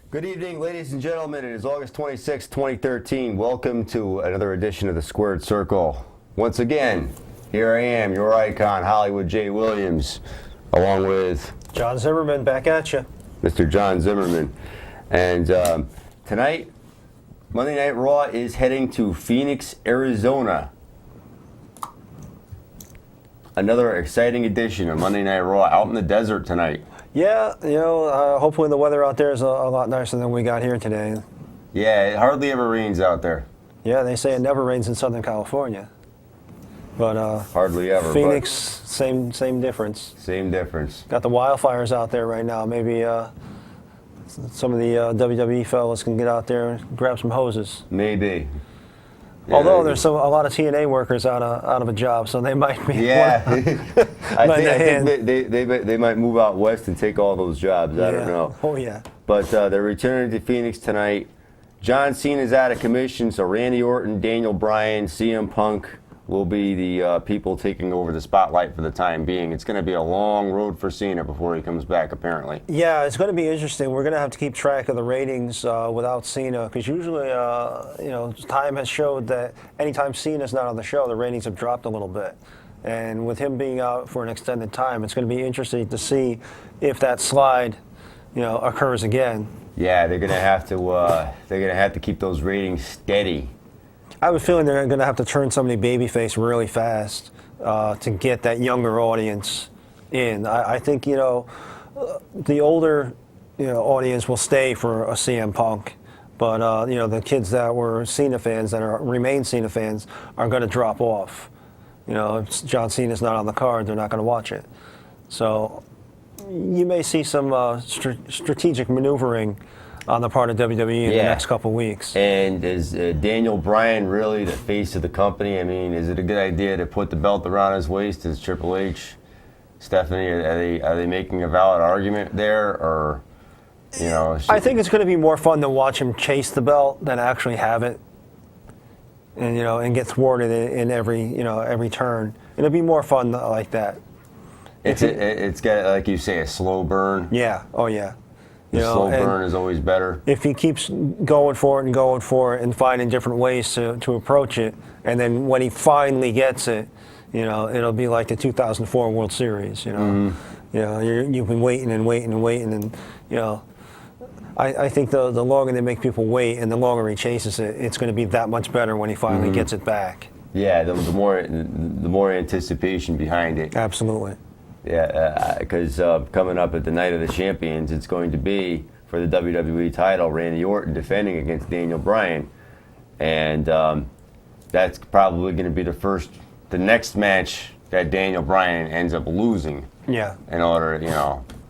Good evening, ladies and gentlemen. It is August 26, 2013. Welcome to another edition of the Squared Circle. Once again, here I am, your icon, Hollywood J. Williams, along with John Zimmerman, back at you. Mr. John Zimmerman. And tonight, Monday Night Raw is heading to Phoenix, Arizona. Another exciting edition of Monday Night Raw out in the desert tonight. Yeah, hopefully the weather out there is a lot nicer than we got here today. Yeah, it hardly ever rains out there. Yeah, they say it never rains in Southern California. But hardly ever. Phoenix, same difference. Same difference. Got the wildfires out there right now. Maybe some of the WWE fellas can get out there and grab some hoses. Maybe. Yeah, although there's a lot of TNA workers out of a job, so they might be. Yeah, I think they might move out west and take all those jobs. I don't know. Oh yeah. But they're returning to Phoenix tonight. John Cena's out of commission, so Randy Orton, Daniel Bryan, CM Punk will be the people taking over the spotlight for the time being. It's going to be a long road for Cena before he comes back, apparently. Yeah, it's going to be interesting. We're going to have to keep track of the ratings without Cena, because usually, time has showed that anytime Cena's not on the show, the ratings have dropped a little bit. And with him being out for an extended time, it's going to be interesting to see if that slide, occurs again. Yeah, they're going to have to keep those ratings steady. I have a feeling they're going to have to turn somebody babyface really fast to get that younger audience in. I think, the older audience will stay for a CM Punk, but the kids that were Cena fans, remain Cena fans, are going to drop off. If John Cena's not on the card, they're not going to watch it. So you may see some strategic maneuvering on the part of WWE in the next couple of weeks. And is Daniel Bryan really the face of the company? I mean, is it a good idea to put the belt around his waist? Is Triple H, Stephanie, are they making a valid argument there, or I think it's going to be more fun to watch him chase the belt than actually have it, and and get thwarted in every turn. It'll be more fun like that. It's got, like you say, a slow burn. Yeah. Oh yeah. The slow burn is always better. If he keeps going for it and finding different ways to approach it, and then when he finally gets it, it'll be like the 2004 World Series. Mm-hmm. You've been waiting and waiting and waiting, and I think the longer they make people wait and the longer he chases it, it's going to be that much better when he finally gets it back. Yeah, the more anticipation behind it. Absolutely. Yeah, because coming up at the Night of the Champions, it's going to be for the WWE title, Randy Orton defending against Daniel Bryan, and that's probably going to be the next match that Daniel Bryan ends up losing. Yeah. In order,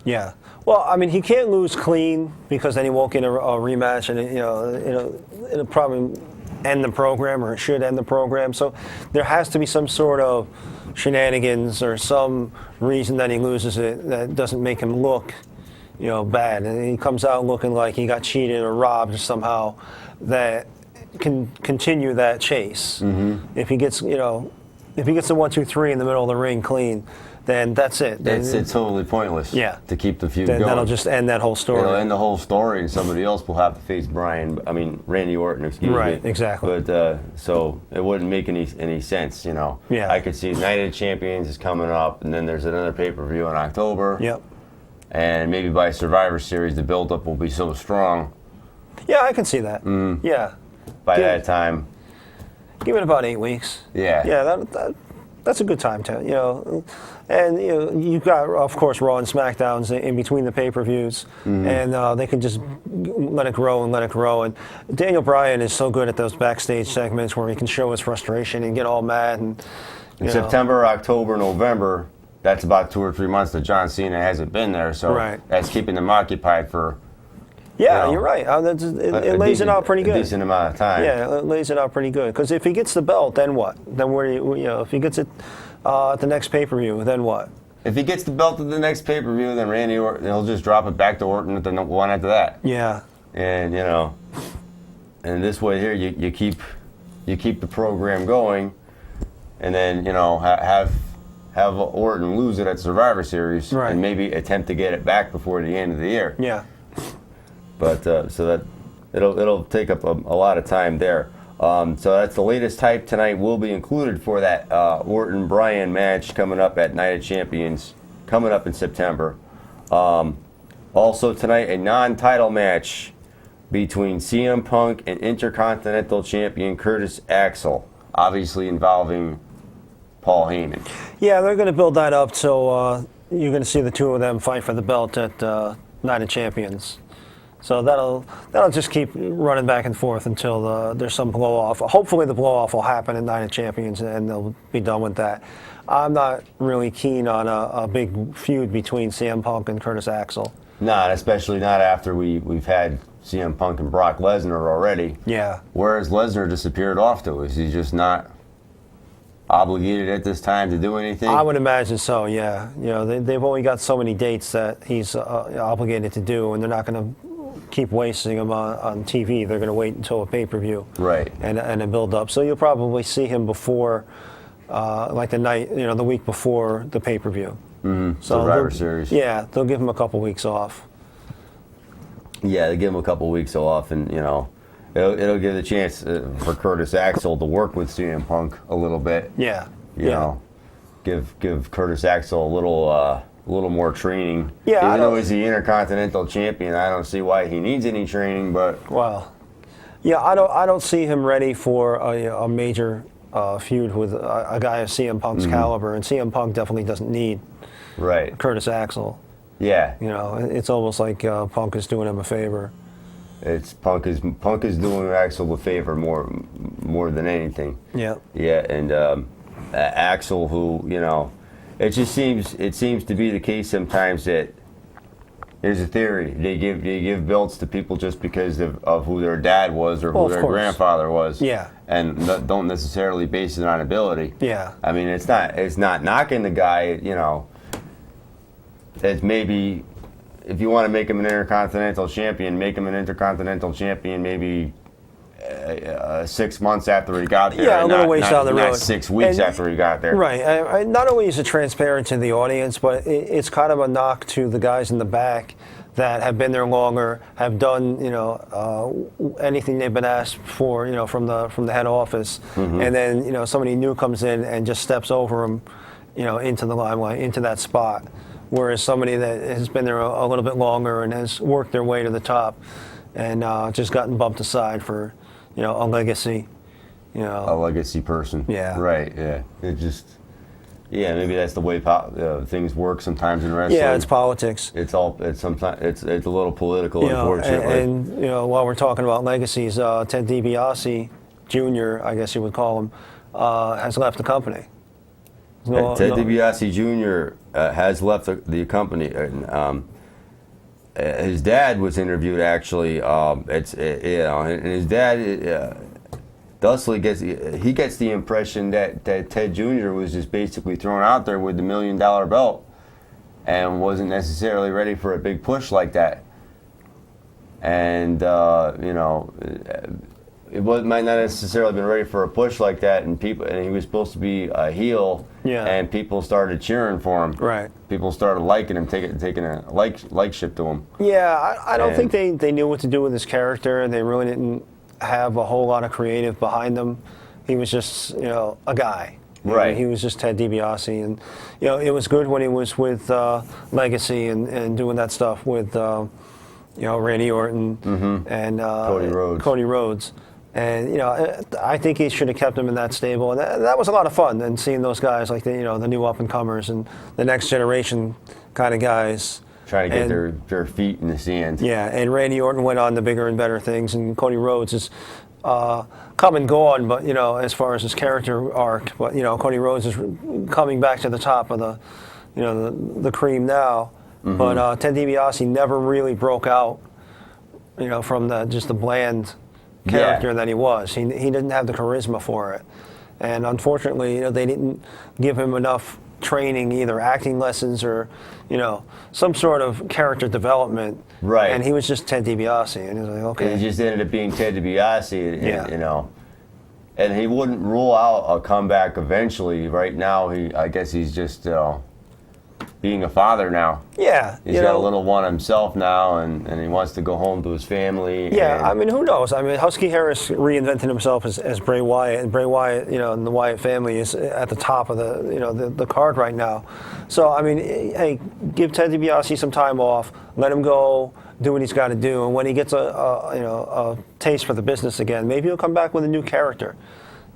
Yeah. Well, I mean, he can't lose clean, because then he won't get a rematch, and it'll probably end the program, or it should end the program. So there has to be some sort of shenanigans or some reason that he loses it that doesn't make him look, bad. And he comes out looking like he got cheated or robbed somehow, that can continue that chase. Mm-hmm. If he gets, if he gets the 1, 2, 3 in the middle of the ring clean, then that's it. It's totally pointless. Yeah. To keep the feud going. That'll just end that whole story. It'll end the whole story, and somebody else will have to face Randy Orton, excuse me. Right, exactly. But so it wouldn't make any sense, Yeah. I could see Night of the Champions is coming up, and then there's another pay-per-view in October. Yep. And maybe by Survivor Series, the build-up will be so strong. Yeah, I can see that. Yeah. By that time. Give it about 8 weeks. Yeah. Yeah, that's a good time to, and you've got, of course, Raw and SmackDowns in between the pay-per-views, and they can just let it grow and let it grow. And Daniel Bryan is so good at those backstage segments where he can show his frustration and get all mad. And in September, October, November, that's about 2 or 3 months that John Cena hasn't been there, so that's keeping them occupied for. Yeah, you're right. It lays it out pretty good. A decent amount of time. Yeah, it lays it out pretty good. Because if he gets the belt, then what? Then if he gets it at the next pay-per-view, then what? If he gets the belt at the next pay-per-view, then Randy Orton, he'll just drop it back to Orton at the one after that. Yeah. And and this way here, you keep the program going, and then have Orton lose it at Survivor Series, and maybe attempt to get it back before the end of the year. Yeah. But so that it'll take up a lot of time there. So that's the latest hype tonight. Will be included for that Orton-Bryan match coming up at Night of Champions, coming up in September. Also tonight, a non-title match between CM Punk and Intercontinental Champion Curtis Axel, obviously involving Paul Heyman. Yeah, they're going to build that up, so you're going to see the two of them fight for the belt at Night of Champions. So that'll just keep running back and forth until there's some blow-off. Hopefully the blow-off will happen at Night of Champions and they'll be done with that. I'm not really keen on a big feud between CM Punk and Curtis Axel. Not, especially not after we've had CM Punk and Brock Lesnar already. Yeah. Whereas Lesnar disappeared off to us. He's just not obligated at this time to do anything. I would imagine so, yeah. You know, they've only got so many dates that he's obligated to do, and they're not going to keep wasting him on TV. They're going to wait until a pay-per-view. Right. And a build-up. So you'll probably see him before, like the week before the pay-per-view. Mm-hmm. So Survivor Series. Yeah, they'll give him a couple weeks off. Yeah, they give him a couple weeks off, and it'll give the chance for Curtis Axel to work with CM Punk a little bit. Yeah. You know, give Curtis Axel a little more training. Yeah. Even though he's the Intercontinental Champion, I don't see why he needs any training. But yeah, I don't see him ready for a major feud with a guy of CM Punk's caliber, and CM Punk definitely doesn't need Curtis Axel. Yeah. You know, it's almost like Punk is doing him a favor. It's Punk is doing Axel a favor more than anything. Yeah. Yeah, and Axel, who it seems to be the case sometimes that there's a theory they give belts to people just because of who their dad was or who their grandfather was. Yeah. And don't necessarily base it on ability. Yeah. I mean, it's not knocking the guy. That maybe if you want to make him an Intercontinental Champion, make him an Intercontinental Champion maybe 6 months after he got there. Yeah, a little ways down the road. Not 6 weeks after he got there. Right. Not only is it transparent to the audience, but it's kind of a knock to the guys in the back that have been there longer, have done anything they've been asked for, from the head office, and then somebody new comes in and just steps over them, into the limelight, into that spot. Whereas somebody that has been there a little bit longer and has worked their way to the top and just gotten bumped aside for, a legacy, A legacy person. Yeah. Right, yeah. Maybe that's the way things work sometimes in wrestling. Yeah, it's politics. It's sometimes it's a little political, unfortunately. And while we're talking about legacies, Ted DiBiase Jr., I guess you would call him, has left the company. Ted DiBiase Jr. Has left the company. His dad was interviewed actually. And his dad, thusly gets the impression that Ted Jr. was just basically thrown out there with the $1 million belt, and wasn't necessarily ready for a big push like that. And it might not necessarily been ready for a push like that, and he was supposed to be a heel, and people started cheering for him. Right. People started liking him, taking a like-ship to him. Yeah, I don't think they knew what to do with his character, and they really didn't have a whole lot of creative behind him. He was just, a guy. Right. He was just Ted DiBiase, and it was good when he was with Legacy and doing that stuff with Randy Orton and Cody Rhodes. And I think he should have kept him in that stable, and that was a lot of fun. And seeing those guys like the new up and comers and the next generation kind of guys trying to get their feet in the sand. Yeah, and Randy Orton went on to bigger and better things, and Cody Rhodes is come and gone, but as far as his character arc, but Cody Rhodes is coming back to the top of the cream now. But Ted DiBiase never really broke out, from just the bland character that he was. He didn't have the charisma for it, and unfortunately, they didn't give him enough training, either acting lessons or some sort of character development. Right. And he was just Ted DiBiase, and he was like, okay. And he just ended up being Ted DiBiase, and he wouldn't rule out a comeback eventually. Right now, I guess he's just being a father now. Yeah, He's got a little one himself now, and he wants to go home to his family. Yeah, I mean, who knows? I mean, Husky Harris reinvented himself as Bray Wyatt, and Bray Wyatt, and the Wyatt family is at the top of the card right now. So, I mean, hey, give Ted DiBiase some time off, let him go, do what he's got to do, and when he gets a taste for the business again, maybe he'll come back with a new character.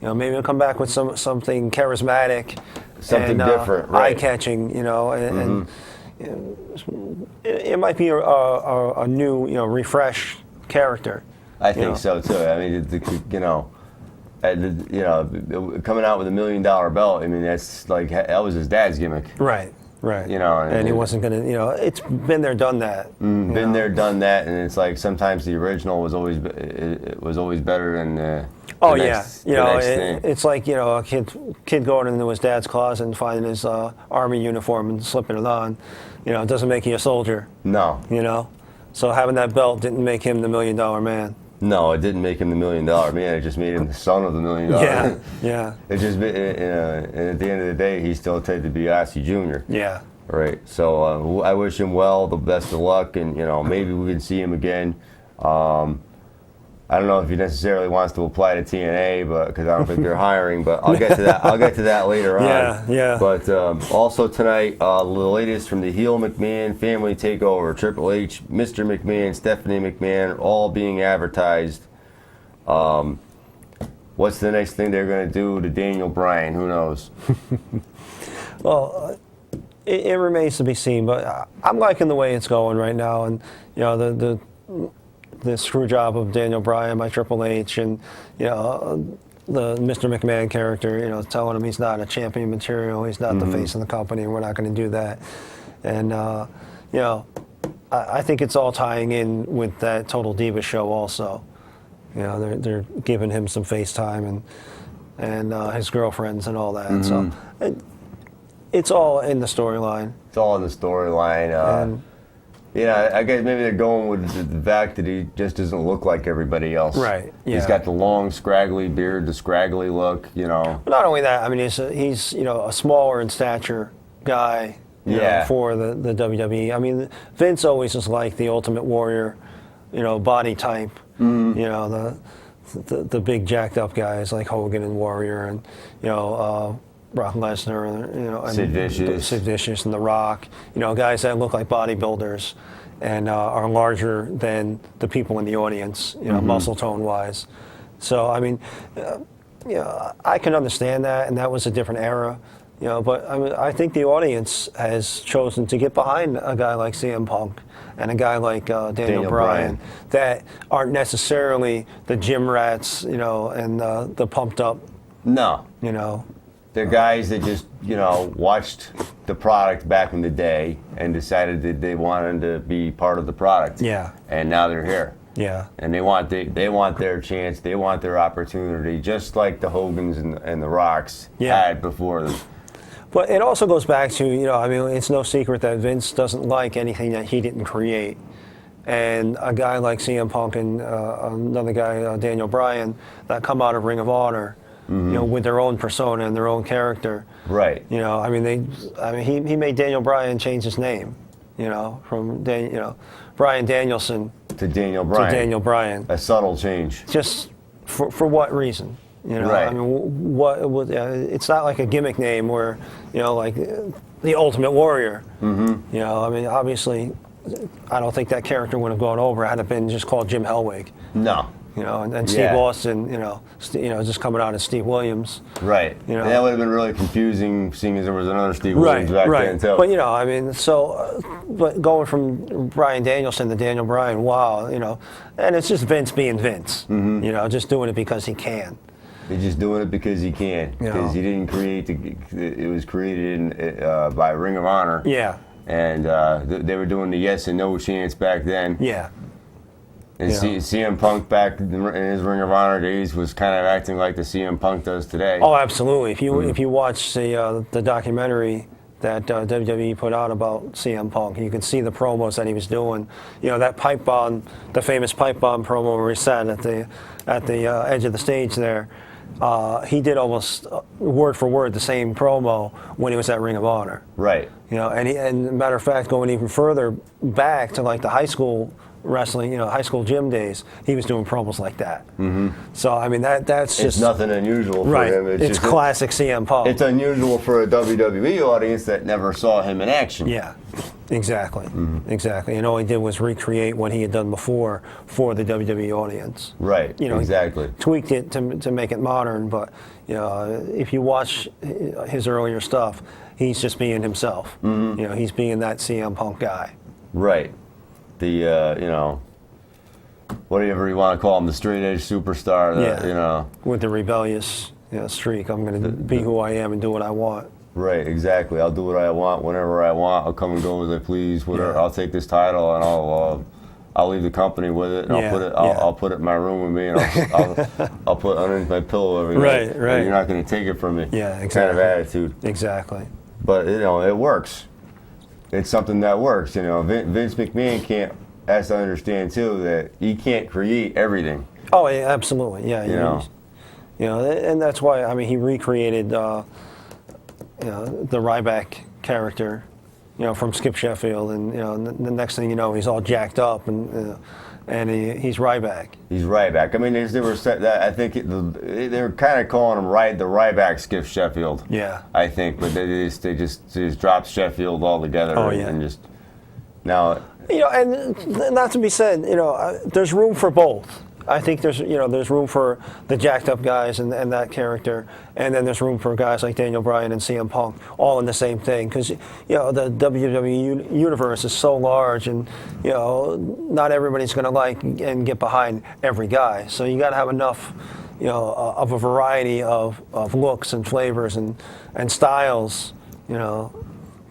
Maybe he'll come back with something charismatic, something different, right. eye-catching. And it might be a new, refreshed character. I think so too. I mean, coming out with $1 million belt. I mean, that's like that was his dad's gimmick. Right. And he wasn't gonna. It's been there, done that. Been there, done that, and it's like sometimes the original was always better than. It's like a kid going into his dad's closet and finding his army uniform and slipping it on. It doesn't make you a soldier. No. So having that belt didn't make him the $1 million man. No, it didn't make him the $1 million man. It just made him the son of the $1 million. Yeah. It just, and at the end of the day, he's still Ted DiBiase Jr. Yeah. Right. So I wish him well, the best of luck, and maybe we can see him again. I don't know if he necessarily wants to apply to TNA, but because I don't think they're hiring. But I'll get to that. I'll get to that later on. Yeah. But also tonight, the latest from the heel McMahon family takeover. Triple H, Mr. McMahon, Stephanie McMahon, all being advertised. What's the next thing they're going to do to Daniel Bryan? Who knows? Well, it remains to be seen. But I'm liking the way it's going right now, and the screw job of Daniel Bryan by Triple H, and the Mr. McMahon character, telling him he's not a champion material, he's not the face of the company, and we're not going to do that. And I think it's all tying in with that Total Diva show also. They're giving him some face time and his girlfriends and all that. So it's all in the storyline. It's all in the storyline. I guess maybe they're going with the fact that he just doesn't look like everybody else. Right. Yeah. He's got the long, scraggly beard, the scraggly look. But not only that, I mean, he's a smaller in stature guy. For the WWE. I mean, Vince always was like the Ultimate Warrior, body type. The big jacked up guys like Hogan and Warrior, and Brock Lesnar, and Sid Vicious and The Rock, guys that look like bodybuilders and are larger than the people in the audience, muscle tone wise. So I mean, I can understand that, and that was a different era, But I mean, I think the audience has chosen to get behind a guy like CM Punk and a guy like Daniel Bryan that aren't necessarily the gym rats, and the pumped up. No. They're guys that just, watched the product back in the day and decided that they wanted to be part of the product. Yeah. And now they're here. Yeah. And they want their chance, they want their opportunity, just like the Hogans and the Rocks had before them. But it also goes back to, it's no secret that Vince doesn't like anything that he didn't create. And a guy like CM Punk and another guy, Daniel Bryan, that come out of Ring of Honor, with their own persona and their own character. Right. He made Daniel Bryan change his name, from Bryan Danielson to Daniel Bryan. A subtle change. Just for what reason? Right. I mean, it's not like a gimmick name where, like the Ultimate Warrior. Obviously, I don't think that character would have gone over had it been just called Jim Hellwig. No. And Steve Austin, just coming out as Steve Williams. Right. And that would have been really confusing, seeing as there was another Steve Williams back then, too. But, but going from Bryan Danielson to Daniel Bryan, wow, and it's just Vince being Vince, just doing it because he can. He's just doing it because he can, because he didn't create it was created by Ring of Honor. Yeah. And they were doing the yes and no chance back then. Yeah. And CM Punk back in his Ring of Honor days was kind of acting like the CM Punk does today. Oh, absolutely. If you watch the documentary that WWE put out about CM Punk, you can see the promos that he was doing. That pipe bomb, the famous pipe bomb promo where he sat at the edge of the stage there, he did almost word for word the same promo when he was at Ring of Honor. Right. You know, and matter of fact, going even further back to like the high school wrestling, you know, high school gym days, he was doing promos like that. Mm-hmm. So I mean, that's just it's nothing unusual for right. him. It's just classic CM Punk. It's unusual for a WWE audience that never saw him in action. Yeah, exactly, exactly. And all he did was recreate what he had done before for the WWE audience. Right. You know, exactly. he tweaked it to make it modern, but you know, if you watch his earlier stuff, he's just being himself. You know, he's being that CM Punk guy. Right. The you know, whatever you want to call him, the straight edge superstar. Yeah. You know, with the rebellious streak, I'm going to be who I am and do what I want. Right, exactly. I'll do what I want whenever I want. I'll come and go as I please. Whatever. Yeah. I'll take this title and I'll leave the company with it. And I'll put it in my room with me, and I'll put it underneath my pillow every night. Right. And you're not going to take it from me. Yeah, exactly. Kind of attitude. Exactly. But you know, it works. It's something that works. You know, Vince McMahon has to understand too that he can't create everything. Oh, yeah, absolutely. Yeah. You know. You know, and that's why I mean he recreated you know, the Ryback character, you know, from Skip Sheffield, and you know, the next thing you know, he's all jacked up, and he's Ryback. He's Ryback. I mean, they were I think they were kind of calling him the Ryback Skip Sheffield. Yeah. I think, but they just dropped Sheffield altogether. Oh, yeah. And just now. You know, and not to be said, you know, there's room for both. I think there's room for the jacked up guys and that character, and then there's room for guys like Daniel Bryan and CM Punk, all in the same thing. Because you know the WWE universe is so large, and you know not everybody's going to like and get behind every guy. So you got to have enough, you know, of a variety of looks and flavors and styles, you know,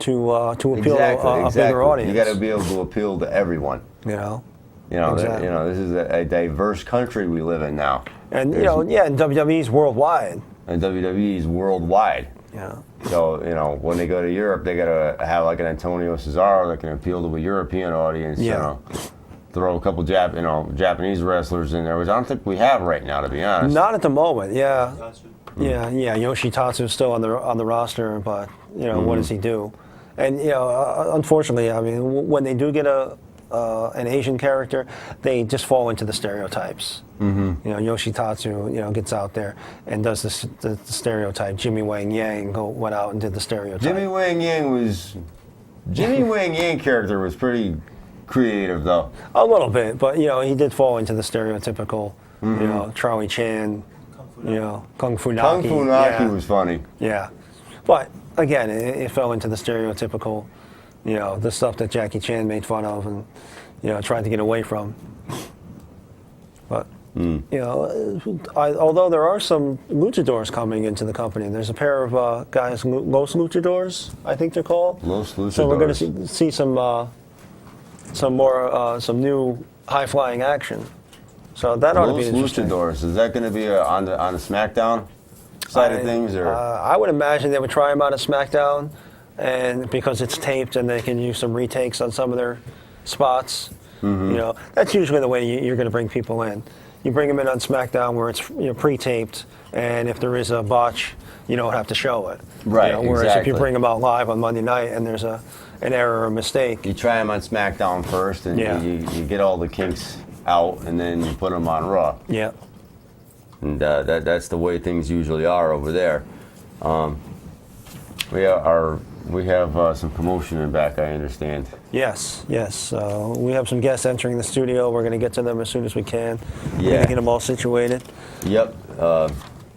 to appeal to a bigger audience. You got to be able to appeal to everyone. You know. You know, exactly. You know, this is a diverse country we live in now. And you know, yeah, and WWE's worldwide. And WWE's worldwide. Yeah. So you know, when they go to Europe, they gotta have like an Antonio Cesaro that can appeal to a European audience. Yeah. You know, throw a couple Japanese wrestlers in there, which I don't think we have right now, to be honest. Not at the moment. Yeah. Yeah. Yoshitatsu's still on the roster, but you know, what does he do? And you know, unfortunately, I mean, when they do get an Asian character, they just fall into the stereotypes. Mm-hmm. You know, Yoshitatsu, you know, gets out there and does the stereotype. Jimmy Wang Yang went out and did the stereotype. Jimmy Wang Yang character was pretty creative, though. A little bit, but you know, he did fall into the stereotypical, you know, Charlie Chan, you know, Kung Fu Naki. Kung Fu Naki was funny. Yeah, but again, it fell into the stereotypical. You know, the stuff that Jackie Chan made fun of and, you know, tried to get away from. But, you know, although there are some luchadors coming into the company, there's a pair of guys, Los Luchadors, I think they're called. Los Luchadors. So we're going to see some new high-flying action. So that ought to be interesting. Los Luchadors, is that going to be on the SmackDown side of things? Or? I would imagine they would try them out at SmackDown. And because it's taped and they can use some retakes on some of their spots, you know, that's usually the way you're going to bring people in. You bring them in on SmackDown where it's pre-taped, and if there is a botch, you don't have to show it. Right. You know, whereas exactly. if you bring them out live on Monday night and there's an error or a mistake, you try them on SmackDown first, and you get all the kinks out, and then you put them on Raw. Yeah. And that's the way things usually are over there. We have some commotion in the back, I understand. Yes. We have some guests entering the studio. We're going to get to them as soon as we can. Yeah. We're going to get them all situated. Yep.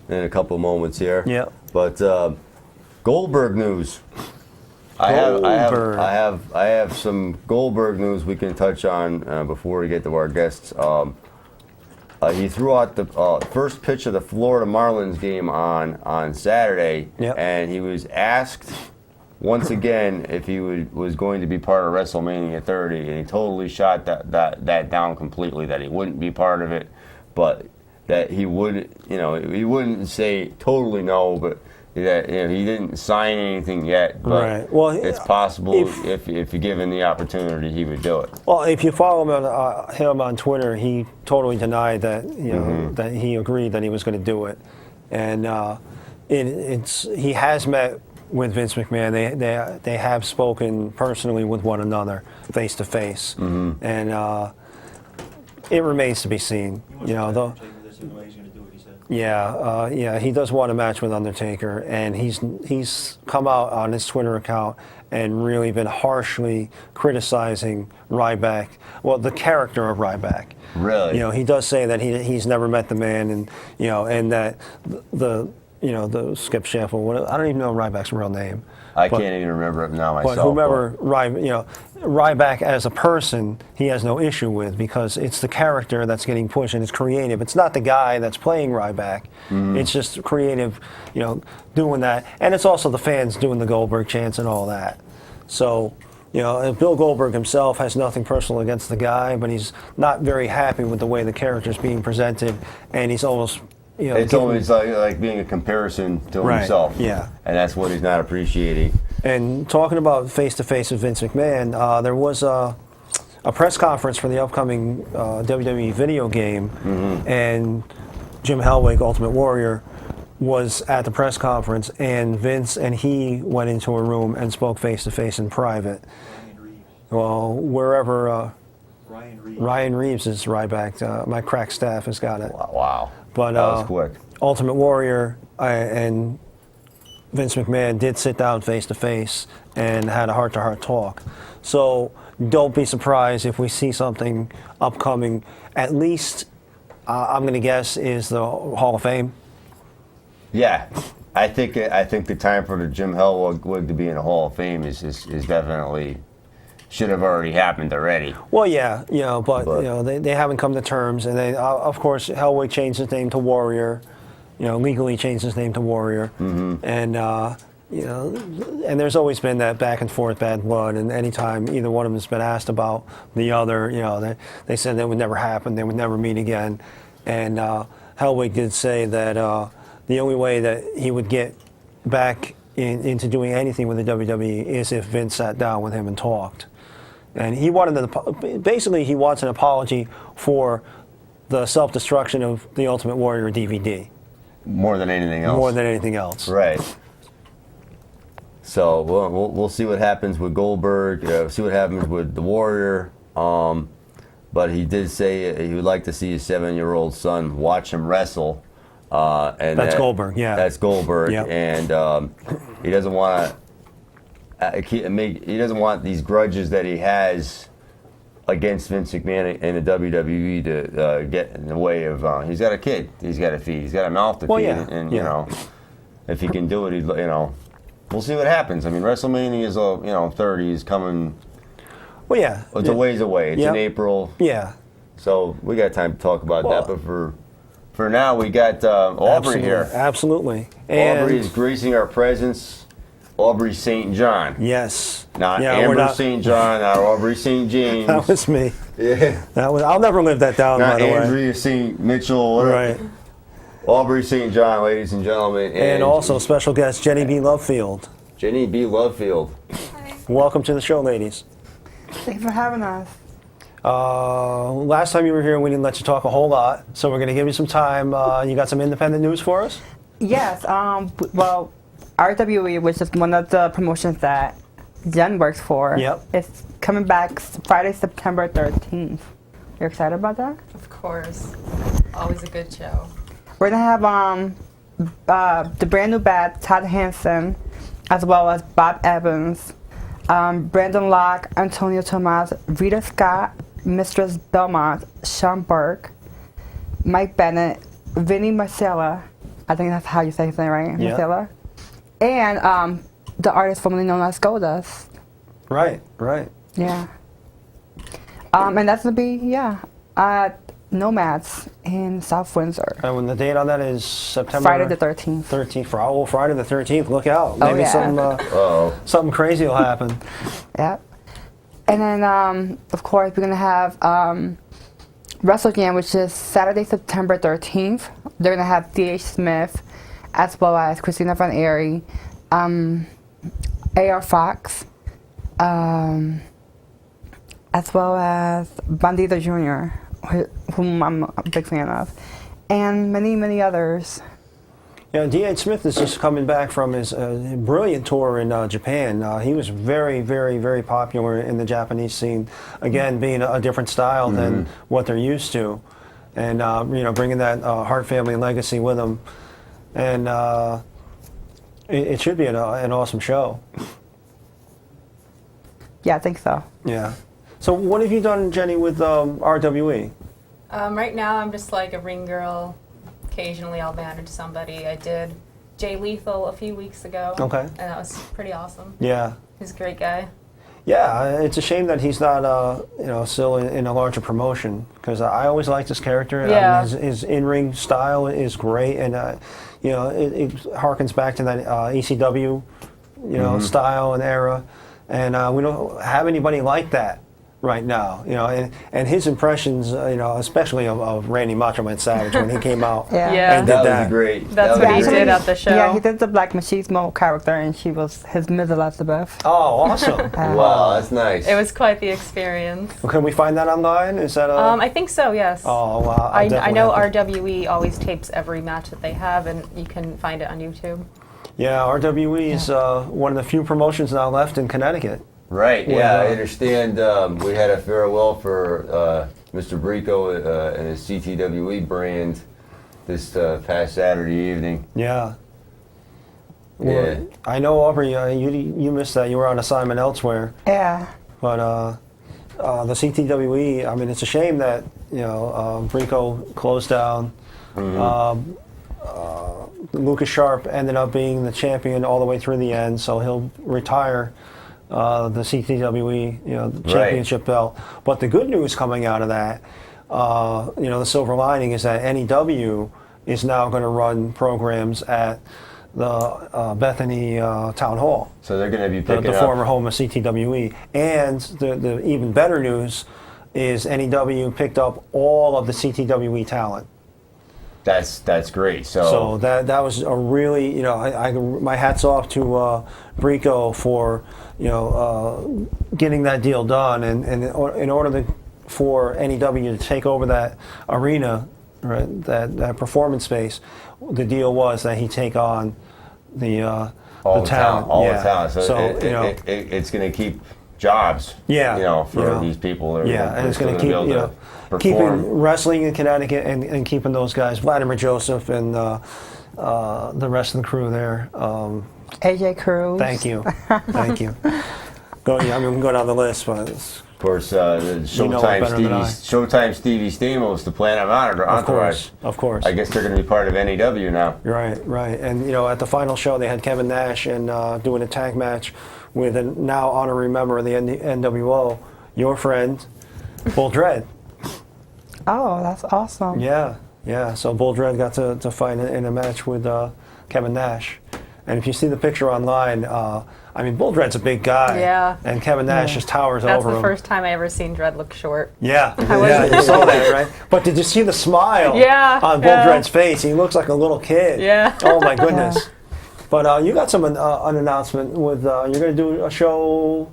In a couple of moments here. Yep. But Goldberg news. I have some Goldberg news we can touch on before we get to our guests. He threw out the first pitch of the Florida Marlins game on Saturday, and he was asked once again if he was going to be part of WrestleMania 30, and he totally shot that down completely, that he wouldn't be part of it, but that he wouldn't say totally no, but that he didn't sign anything yet, but right. Well, it's possible if given the opportunity, he would do it. Well, if you follow him on Twitter, he totally denied that that he agreed that he was going to do it, and he has met with Vince McMahon. They have spoken personally with one another, face to face, and it remains to be seen. You know, though. Yeah, he does want a match with Undertaker, and he's come out on his Twitter account and really been harshly criticizing Ryback. Well, the character of Ryback. Really? You know, he does say that he's never met the man, and you know, and that the Skip Shamble. I don't even know Ryback's real name. I can't even remember it now myself. But whomever Ryback as a person, he has no issue with, because it's the character that's getting pushed and it's creative. It's not the guy that's playing Ryback. It's just creative, doing that, and it's also the fans doing the Goldberg chants and all that. So, Bill Goldberg himself has nothing personal against the guy, but he's not very happy with the way the character's being presented, and he's almost. It's always like being a comparison to himself. Yeah. And that's what he's not appreciating. And talking about face-to-face with Vince McMahon, there was a press conference for the upcoming WWE video game, and Jim Hellwig, Ultimate Warrior, was at the press conference, and Vince and he went into a room and spoke face-to-face in private. Well, wherever Ryan Reeves is Ryback, my crack staff has got it. Wow. But that was quick. Ultimate Warrior and Vince McMahon did sit down face to face and had a heart-to-heart talk. So don't be surprised if we see something upcoming. At least, I'm going to guess, is the Hall of Fame. Yeah, I think the time for the Jim Hellwig to be in the Hall of Fame is definitely. Should have already happened already. Well, yeah, but they haven't come to terms, and they, of course, Hellwig changed his name to Warrior, legally changed his name to Warrior, and and there's always been that back and forth bad blood, and anytime either one of them has been asked about the other, they said that would never happen, they would never meet again, and Hellwig did say that the only way that he would get back into doing anything with the WWE is if Vince sat down with him and talked. And he basically he wants an apology for the self-destruction of the Ultimate Warrior DVD. More than anything else. More than anything else. Right. So we'll see what happens with Goldberg. See what happens with the Warrior. But he did say he would like to see his 7-year-old son watch him wrestle. And that's Goldberg. Yeah. That's Goldberg. Yep. And he doesn't want to. He doesn't want these grudges that he has against Vince McMahon and the WWE to get in the way of. He's got a kid. He's got to feed. He's got a mouth to feed. Yeah. And if he can do it, we'll see what happens. I mean, WrestleMania is 30 is coming. Well, yeah. It's a ways away. It's in April. Yeah. So we got time to talk about that, but for now, we got Aubrey here. Absolutely. Aubrey is gracing our presence. Aubrey St. John. Yes. Not Amber St. John, not Aubrey St. James. That was me. Yeah. I'll never live that down, not by the way. Not Andrea St. Mitchell. Whatever. Right. Aubrey St. John, ladies and gentlemen. And also special guest Jenny B. Lovefield. Jenny B. Lovefield. Hi. Welcome to the show, ladies. Thanks for having us. Last time you were here, we didn't let you talk a whole lot, so we're going to give you some time. You got some independent news for us? Yes. Well, RWE, which is one of the promotions that Jen works for, is coming back Friday, September 13th. You're excited about that? Of course. Always a good show. We're going to have the brand new band, Todd Hansen, as well as Bob Evans, Brandon Locke, Antonio Tomas, Rita Scott, Mistress Belmont, Sean Burke, Mike Bennett, Vinny Marcella, I think that's how you say his name, right? Yeah. Marcella. And the artist formerly known as Goldust. Right. Yeah. And that's going to be, at Nomads in South Windsor. And when the date on that is September? Friday the 13th. 13th. Friday the 13th. Look out. Maybe something crazy will happen. Yep. And then, of course, we're going to have Wrestle Jam, which is Saturday, September 13th. They're going to have D.H. Smith, as well as Christina Von Airy, A.R. Fox, as well as Bandito Jr., whom I'm a big fan of, and many, many others. Yeah, D.H. Smith is just coming back from his brilliant tour in Japan. He was very, very, very popular in the Japanese scene. Again, being a different style than what they're used to, and bringing that Hart family legacy with him. And it should be an awesome show. Yeah, I think so. Yeah. So what have you done, Jenny, with RWE? Right now, I'm just like a ring girl. Occasionally, I'll manage somebody. I did Jay Lethal a few weeks ago. Okay. And that was pretty awesome. Yeah. He's a great guy. Yeah, it's a shame that he's not, still in a larger promotion, because I always liked his character. Yeah. I mean, his in-ring style is great, and it harkens back to that ECW, style and era, and we don't have anybody like that right now. And his impressions, especially of Randy Macho Man Savage when he came out. Yeah. And did That that. was great. That's That what was he great. did at the show. Yeah, he did the Black Machismo character, and she was his Miss Elizabeth. Oh, awesome. Wow, that's nice. It was quite the experience. Well, can we find that online? Is that I think so, yes. Oh, wow. I definitely know have to- RWE always tapes every match that they have, and you can find it on YouTube. Yeah, RWE is one of the few promotions now left in Connecticut. Right, Well, yeah, I understand. We had a farewell for Mr. Brico and his CTWE brand this past Saturday evening. Yeah. Yeah. Well, I know, Aubrey, you missed that. You were on assignment elsewhere. Yeah. But the CTWE, I mean, it's a shame that, Brico closed down. Lucas Sharp ended up being the champion all the way through the end, so he'll retire the CTWE, the championship belt. But the good news coming out of that, the silver lining is that NEW is now going to run programs at the Bethany Town Hall. So they're going to be the picking former up. home of CTWE. And the even better news is NEW picked up all of the CTWE talent. That's great. So that was a really, my hat's off to Brico for, getting that deal done. And in order for NEW to take over that arena, right, that performance space, the deal was that he take on the talent. All Yeah. the talent. So, it's going to keep jobs. Yeah. For these people. And it's going to keep, keeping wrestling in Connecticut and keeping those guys, Vladimir Joseph and the rest of the crew there. AJ Cruz. Thank you. Thank you. We can go down the list, but Of course, the You know it better than I. Showtime Stevie Stamos, the Planet Monitor entourage. of course. I guess they're going to be part of NEW now. Right. And, at the final show, they had Kevin Nash and doing a tag match with a now honorary member of the NWO, your friend, Bull Dread. Oh, that's awesome. Yeah. So Bull Dread got to fight in a match with Kevin Nash. And if you see the picture online, Bull Dread's a big guy. Yeah. And Kevin Nash just towers That's over the him. first time I ever seen Dredd look short. Yeah, you saw that, right? But did you see the smile on Bull Dread's face? He looks like a little kid. Yeah. Oh, my goodness. But you got an announcement with, you're going to do a show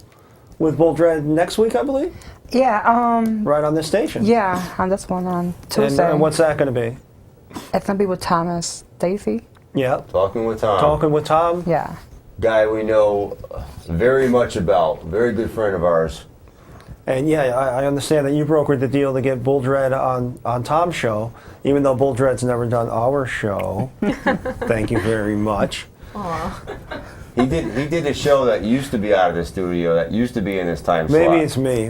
with Bull Dread next week, I believe? Yeah. Right on this station. Yeah, on this one on Tuesday. And what's that going to be? It's gonna be with Thomas Stacy. Yeah. Talking with Tom. Talking with Tom? Yeah. Guy we know very much about. Very good friend of ours. And I understand that you brokered the deal to get Bull Dread on Tom's show, even though Bull Dread's never done our show. Thank you very much. Aw. He did a show that used to be out of the studio, that used to be in his time slot. Maybe it's me,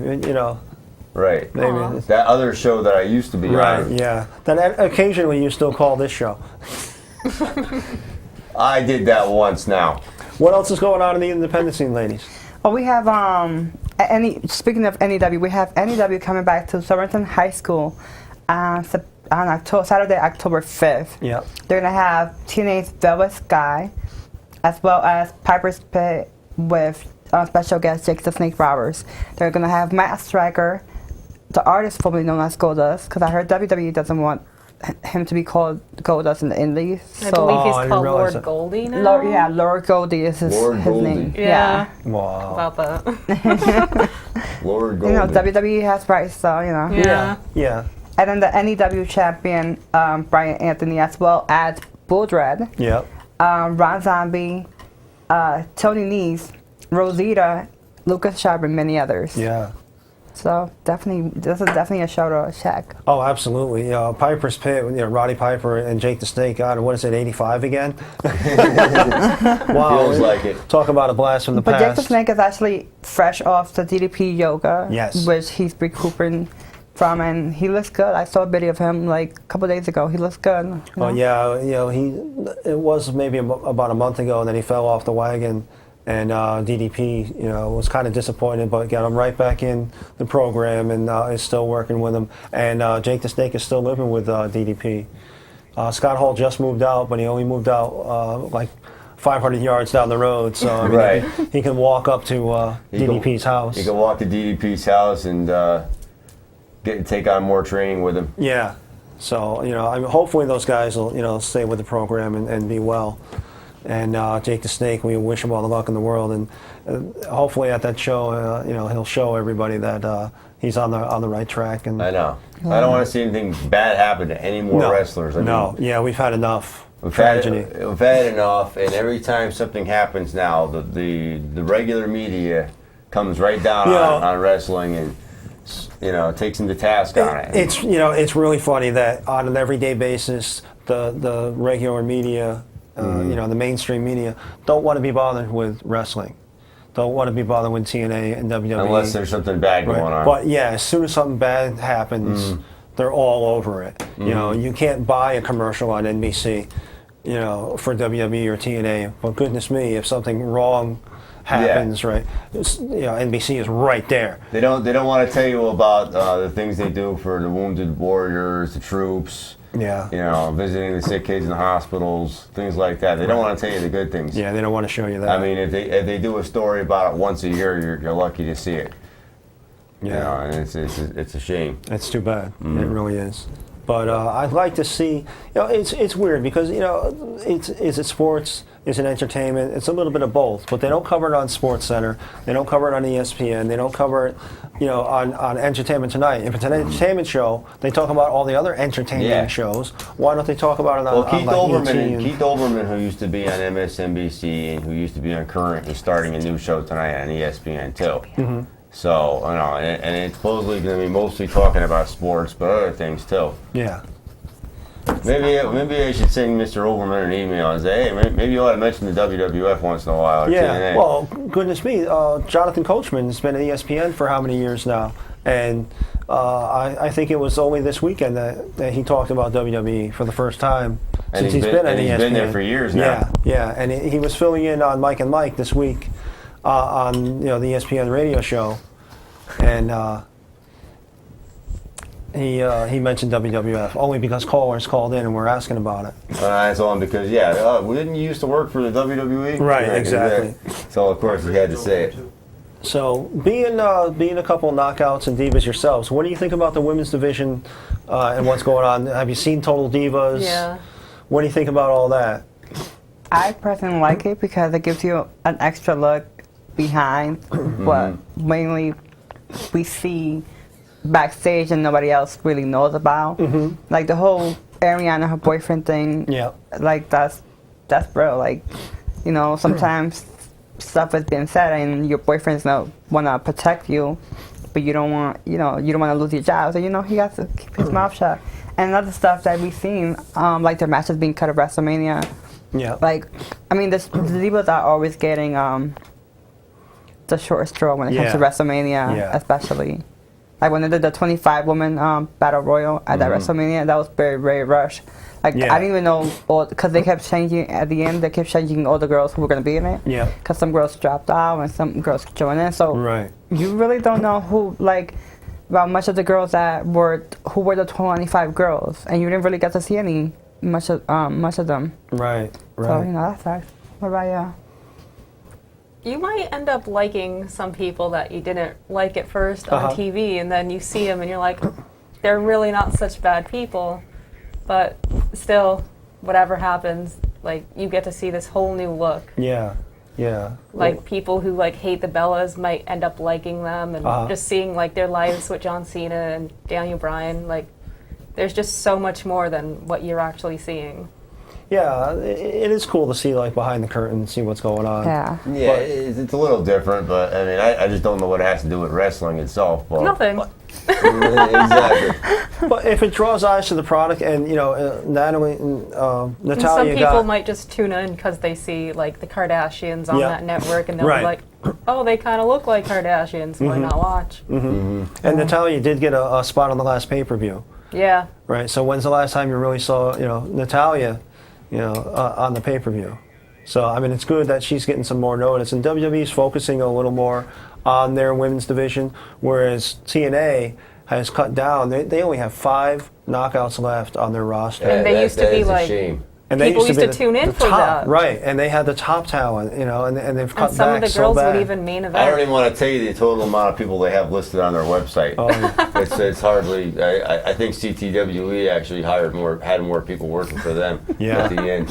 Right. Maybe. Aw. That other show that I used to be Right, on. yeah. Then occasionally you still call this show. I did that once now. What else is going on in the independent scene, ladies? Well, we have speaking of NEW, we have NEW coming back to Somerton High School on Saturday, October 5th. Yeah. They're gonna have Teenage Velvet Sky, as well as Piper's Pit with special guest Jake the Snake Roberts. They're gonna have Matt Striker, the artist formerly known as Goldust, because I heard WWE doesn't want him to be called Goldust in the Indies. I believe I he's didn't called realize Lord that. Goldie now. Lord Goldie is his Goldie. name. Yeah. Wow. About that. Lord Goldie. WWE has rights, so Yeah. Yeah. And then the NEW champion Brian Anthony, as well as Bull Dread, Yep. Ron Zombie, Tony Nese, Rosita, Lucas Sharp, and many others. Yeah. So definitely, this is definitely a show to check. Oh, absolutely. Piper's Pit, Roddy Piper and Jake the Snake. God, what is it, 85 again? Wow. Feels like it. Talk about a blast from the But past. Jake the Snake is actually fresh off the DDP yoga, Yes. which he's recouping from, and he looks good. I saw a video of him like a couple days ago. He looks good. You know? Oh yeah, it was maybe about a month ago, and then he fell off the wagon, and DDP, was kind of disappointed, but got him right back in the program, and is still working with him. And Jake the Snake is still living with DDP. Scott Hall just moved out, but he only moved out like 500 yards down the road, so I mean, Right. he can walk up to DDP's house. You can walk to DDP's house and take on more training with him. Yeah. So, I mean, hopefully those guys will, stay with the program and be well. And Jake the Snake, we wish him all the luck in the world. And hopefully at that show, he'll show everybody that he's on the right track. And I know. I don't want to see anything bad happen to any more wrestlers. I mean, yeah, we've had enough we've tragedy. had enough, and every time something happens now, the regular media comes right down on wrestling and takes him to task on it. It's really funny that on an everyday basis, the regular media, the mainstream media, don't want to be bothered with wrestling. Don't want to be bothered with TNA and WWE. Unless there's something bad going on. But yeah, as soon as something bad happens, they're all over it. You can't buy a commercial on NBC, for WWE or TNA. But goodness me, if something wrong happens, right? NBC is right there. They don't want to tell you about the things they do for the wounded warriors, the troops. Yeah. Visiting the sick kids in the hospitals, things like that. They don't want to tell you the good things. Yeah, they don't want to show you that. I mean, if they do a story about it once a year, you're lucky to see it. Yeah. And it's a shame. It's too bad. It really is. But I'd like to see. It's weird because is it sports? Is it entertainment? It's a little bit of both. But they don't cover it on Sports Center. They don't cover it on ESPN. They don't cover it, on Entertainment Tonight. If it's an entertainment show, they talk about all the other entertainment shows. Why don't they talk about it on? Well, Keith on like Olbermann, Keith Olbermann, who used to be on MSNBC and who used to be on Current, is starting a new show tonight on ESPN too. Mm-hmm. So and it's supposedly going to be mostly talking about sports, but other things too. Yeah. Maybe I should send Mr. Olbermann an email and say, hey, maybe you ought to mention the WWF once in a while. Or TNA. Well, goodness me, Jonathan Coachman has been at ESPN for how many years now? And I think it was only this weekend that he talked about WWE for the first time since he's been at ESPN. He's been there for years now. Yeah, and he was filling in on Mike and Mike this week on the ESPN radio show, and he mentioned WWF only because callers called in and were asking about it. That's on because didn't you used to work for the WWE? Right, exactly. So of course he had to say it. So being a couple of knockouts and divas yourselves, what do you think about the women's division and what's going on? Have you seen Total Divas? Yeah. What do you think about all that? I personally like it because it gives you an extra look behind what mainly we see backstage and nobody else really knows about. Like the whole Ariana, her boyfriend thing. Yeah. Like that's real. Like, sometimes stuff is being said and your boyfriend's want to protect you, but you don't want to lose your job. So he has to keep his mouth shut. And other stuff that we've seen, like their matches being cut at WrestleMania. Yeah. Like, I mean, the divas are always getting the short straw when it comes to WrestleMania, especially. Like when they did the 25-woman battle royal at that WrestleMania, that was very, very rushed. Like I didn't even know, because they kept changing at the end. They kept changing all the girls who were going to be in it. Yeah. Because some girls dropped out and some girls joined in. So you really don't know about much of the girls who were the 25 girls, and you didn't really get to see much of them. Right. So that's that. What about you? You might end up liking some people that you didn't like at first on TV, and then you see them and you're like, they're really not such bad people. But still, whatever happens, like, you get to see this whole new look. Yeah. Like, people who, hate the Bellas might end up liking them, and just seeing, their lives with John Cena and Daniel Bryan, there's just so much more than what you're actually seeing. Yeah, it is cool to see like behind the curtain, see what's going on. Yeah. Yeah, it's a little different, but I mean, I just don't know what it has to do with wrestling itself. But, Nothing. Exactly. But if it draws eyes to the product, and Natalia And some Natalia people got, might just tune in because they see like the Kardashians on Yeah. that network, and they'll Right. be like, "Oh, they kind of look like Kardashians. Why not watch?" and Natalia did get a spot on the last pay-per-view, Yeah. right? So when's the last time you really saw Natalia, on the pay-per-view? So I mean, it's good that she's getting some more notice, and WWE's focusing a little more on their women's division, whereas TNA has cut down. They only have 5 knockouts left on their roster. And they used to that be is a like- shame. And they People used be to tune in the for top, that. right? And they had the top talent, and they've cut And some back of the so girls bad. would even main I don't event. even want to tell you the total amount of people they have listed on their website. It's hardly. I think CTWE actually had more people working for them Yeah. at the end.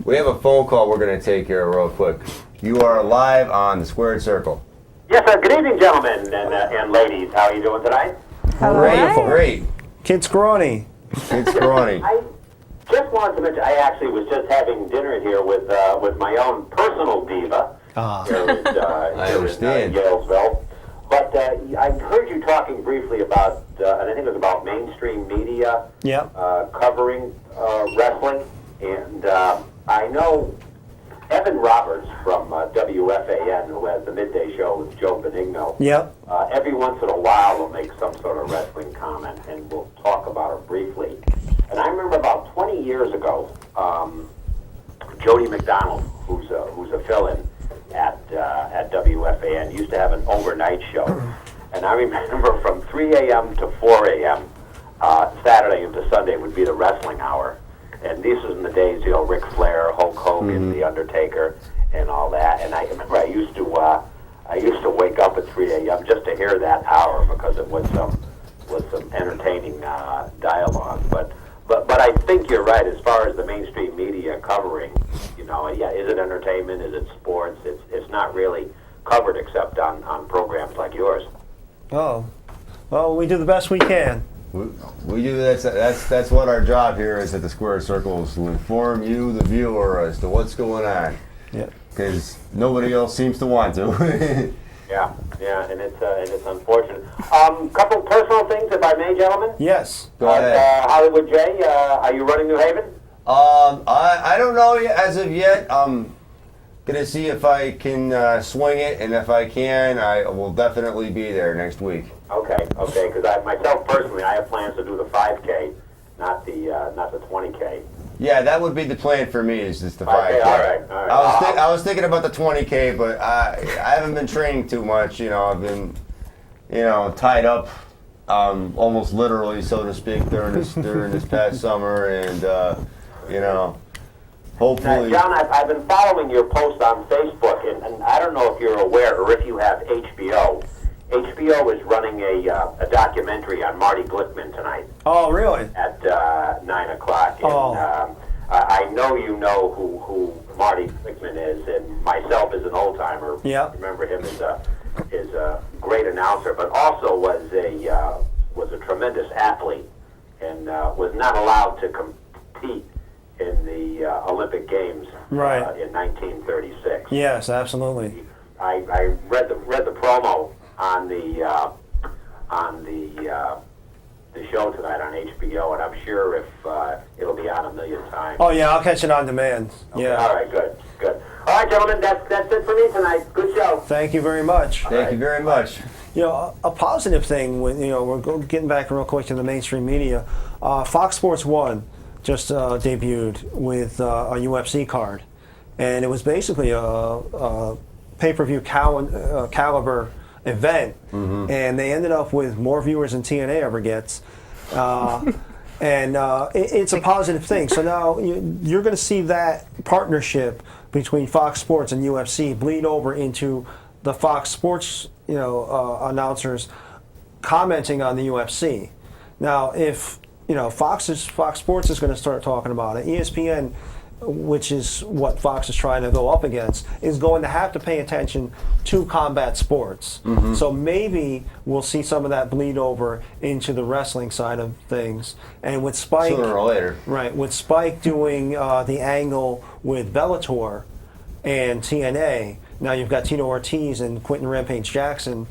We have a phone call we're going to take here real quick. You are live on the Squared Circle. Yes, sir. Good evening, gentlemen and ladies. How are you doing tonight? Great. Kid Scrawny. It's Scrawny. I just wanted to mention, I actually was just having dinner here with my own personal diva. Here in, I understand. Here in Yalesville. But I heard you talking briefly about, and I think it was about mainstream media Yep. covering wrestling. And I know Evan Roberts from WFAN, who has the midday show with Joe Benigno. Yep. Every once in a while will make some sort of wrestling comment, and we'll talk about it briefly. And I remember about 20 years ago, Jody McDonald, who's a fill-in at WFAN, used to have an overnight show. And I remember from 3 a.m. to 4 a.m., Saturday into Sunday would be the wrestling hour. And these was in the days, Ric Flair, Hulk Hogan, The Undertaker, and all that. And I remember I used to wake up at 3 a.m. just to hear that hour because it was some entertaining dialogue. But I think you're right as far as the mainstream media covering. Is it entertainment? Is it sports? It's not really covered except on programs like yours. Oh, well, we do the best we can. We do that's what our job here is at the Square Circle, is to inform you, the viewer, as to what's going on. Yeah. Because nobody else seems to want to. Yeah, and it's unfortunate. Couple personal things, if I may, gentlemen. Yes. Go ahead. Hollywood J, are you running New Haven? I don't know as of yet. I'm gonna see if I can swing it, and if I can, I will definitely be there next week. Okay, because myself personally, I have plans to do the 5K, not the 20K. Yeah, that would be the plan for me, is just the 5K. All right. I was thinking about the 20K, but I haven't been training too much. I've been, tied up, almost literally, so to speak, during this past summer, and hopefully. Now, John, I've been following your post on Facebook, and I don't know if you're aware or if you have HBO. HBO is running a documentary on Marty Glickman tonight. Oh, really? At 9 o'clock. Oh. And, I know you know who Marty Glickman is, and myself as an old timer. Yeah. Remember him as a great announcer, but also was a tremendous athlete, and was not allowed to compete in the Olympic Games Right. in 1936. Yes, absolutely. I read the promo on the show tonight on HBO, and I'm sure if it'll be on a million times. Oh, yeah, I'll catch it on demand. Okay, Yeah. all right, good. All right, gentlemen, that's it for me tonight. Good show. Thank you very much. Thank you very much. A positive thing, we're getting back real quick to the mainstream media. Fox Sports 1 just debuted with a UFC card, and it was basically a pay-per-view caliber event, and they ended up with more viewers than TNA ever gets. And it's a positive thing. So now you're going to see that partnership between Fox Sports and UFC bleed over into the Fox Sports, announcers commenting on the UFC. Now, if Fox Sports is going to start talking about it, ESPN which is what Fox is trying to go up against, is going to have to pay attention to combat sports. So maybe we'll see some of that bleed over into the wrestling side of things. And with Spike, Sooner or later. right, with Spike doing the angle with Bellator and TNA, now you've got Tito Ortiz and Quentin Rampage Jackson,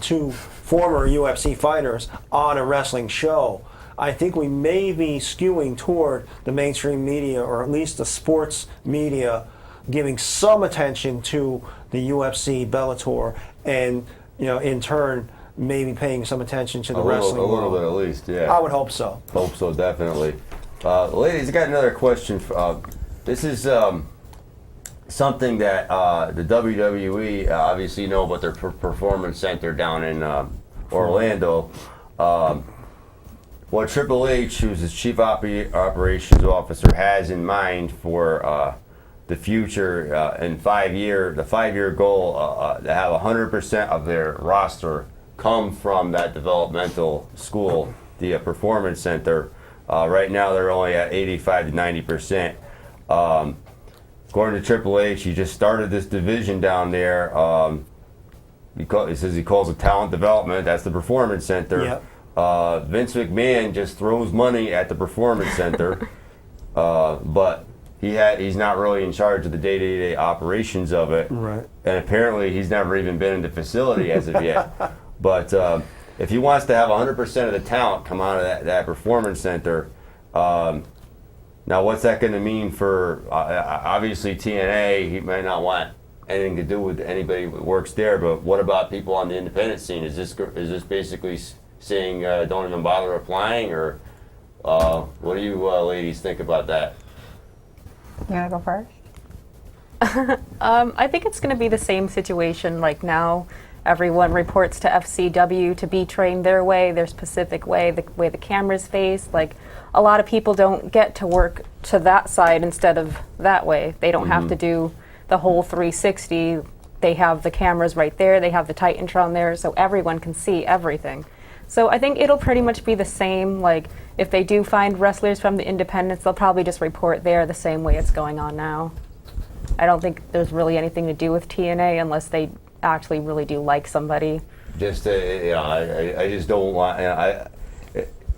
two former UFC fighters on a wrestling show. I think we may be skewing toward the mainstream media, or at least the sports media, giving some attention to the UFC, Bellator, and in turn maybe paying some attention to the wrestling. A little world. bit at least, yeah. I would hope so. Hope so, definitely. Ladies, I got another question. This is something that the WWE obviously know about their performance center down in Orlando. What Triple H, who's his chief operations officer, has in mind for the future in the 5-year goal to have 100% of their roster come from that developmental school, the performance center. Right now, they're only at 85 to 90%. According to Triple H, he just started this division down there. He says he calls it talent development. That's the performance center. Yep. Vince McMahon just throws money at the performance center, but he's not really in charge of the day-to-day operations of it. Right. And apparently he's never even been in the facility as of yet. But if he wants to have 100% of the talent come out of that performance center, now what's that going to mean for, obviously TNA, he might not want anything to do with anybody that works there, but what about people on the independent scene? Is this basically saying don't even bother applying, or what do you ladies think about that? You want to go first? I think it's going to be the same situation like now. Everyone reports to FCW to be trained their way, their specific way, the way the cameras face. Like, a lot of people don't get to work to that side instead of that way. They don't have to do the whole 360. They have the cameras right there. They have the Titantron there, so everyone can see everything. So I think it'll pretty much be the same. Like, if they do find wrestlers from the independents, they'll probably just report there the same way it's going on now. I don't think there's really anything to do with TNA unless they actually really do like somebody. Just I just don't want. I